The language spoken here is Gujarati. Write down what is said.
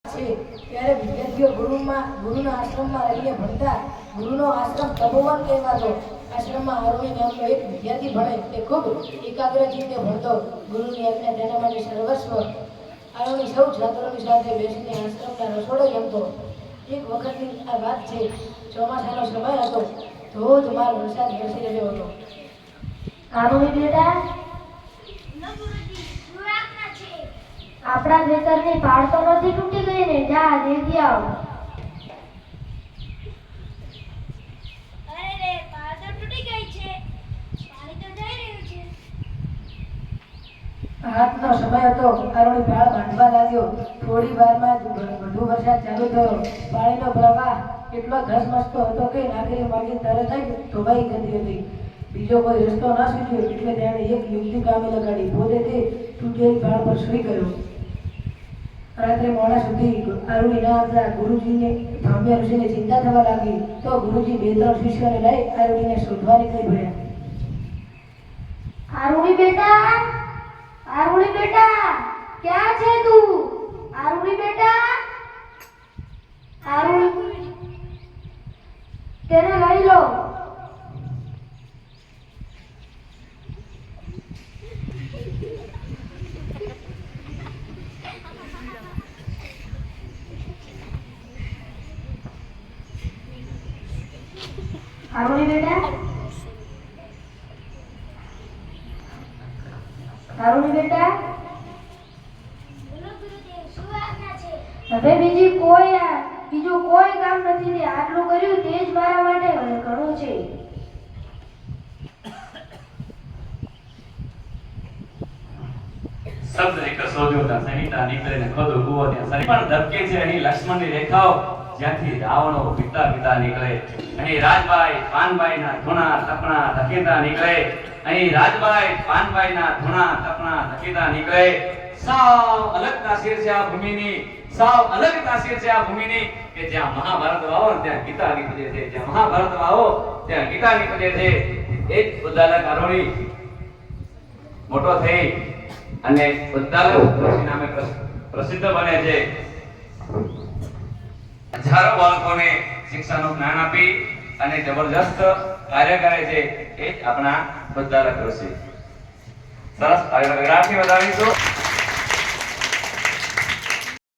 છે ત્યારે વિદ્યાર્થીઓ ગુરુના આશ્રમમાં રહીને ભણતા. ગુરુનો આશ્રમ તપોવન કહેવાતો. આશ્રમમાં આરોહી નામનો એક વિદ્યાર્થી ભણે તે ખૂબ એકાગ્રચિત્તે ભણતો. ગુરુની આજ્ઞા તેના માટે સર્વસ્વ. આરોહી સૌ છાત્રોની સાથે બેસીને આશ્રમના રસોડે જમતો. એક વખતની આ વાત છે. ચોમાસાનો સમય હતો. ધોધમાર વરસાદ વરસી રહ્યો હતો. આરોહી બેટા, આપણા ખેતરની પાળ તો નથી તૂટી ગઈ ને? જા દેખી આવ. અરે રે, પાળ તો તૂટી ગઈ છે. પાણી તો જઈ રહ્યું છે. રાતનો સમય હતો. આરોહી પાળ બાંધવા લાગ્યો. થોડી વારમાં જ વધુ વરસાદ ચાલુ થયો. પાણીનો પ્રવાહ એટલો ધસમસતો હતો કે નાગરી માર્ગે તરત જ ધોવાઈ જતી હતી. બીજો કોઈ રસ્તો ન સૂચ્યો એટલે તેણે એક યુક્તિ કામે લગાડી. પોતે તે તૂટેલી પાળ પર સૂઈ ગયો. રાત્રે મોડા સુધી આરોહી ના આવતા ગુરુજીને ભામ્ય ઋષિને ચિંતા થવા લાગી. તો ગુરુજી બે ત્રણ શિષ્યોને લઈ આરોહીને શોધવા નીકળી પડ્યા. આરોહી બેટા, આરોહી બેટા, ક્યાં છે તું? આરોહી બેટા, આરોહી, તેને લઈ લો. આરોહી બેટા, આરોહી બેટા, બોલો ગુરુદેવ, શું આજ્ઞા છે? હવે બીજું કોઈ કામ નથી. તે આટલું કર્યું તે જ મારા માટે ઘણું છે. શબ્દ એક શોધ્યો સંહિતા નીકળે ને ખોદો કૂવો ત્યાં સરી પણ ધબકે છે. અહીં લક્ષ્મણની રેખાઓ જ્યાંથી રાવણો પિતા નીકળે. અહીં રાજભાઈ પાનભાઈના ધૂણા તપણા ધકેતા નીકળે. અહીં રાજભાઈ પાનભાઈના ધૂણા તપણા ધકેતા નીકળે. સાવ અલગ તાસીર છે આ ભૂમિની, સાવ અલગ તાસીર છે આ ભૂમિની કે જ્યાં મહાભારત વાવો ત્યાં ગીતા નીકળે છે, જ્યાં મહાભારત વાવો ત્યાં ગીતા નીકળે છે. એ જ ઉદ્દાલક આરોહી મોટો થઈ અને ઉદ્દાલક ઋષિ નામે પ્રસિદ્ધ બને છે. હજારો બાળકોને શિક્ષાનું જ્ઞાન આપી અને જબરજસ્ત કાર્ય કરે છે. એ જ આપણા ઉદ્દાલક ઋષિ. સરસ કાર્ય વધાવીશું.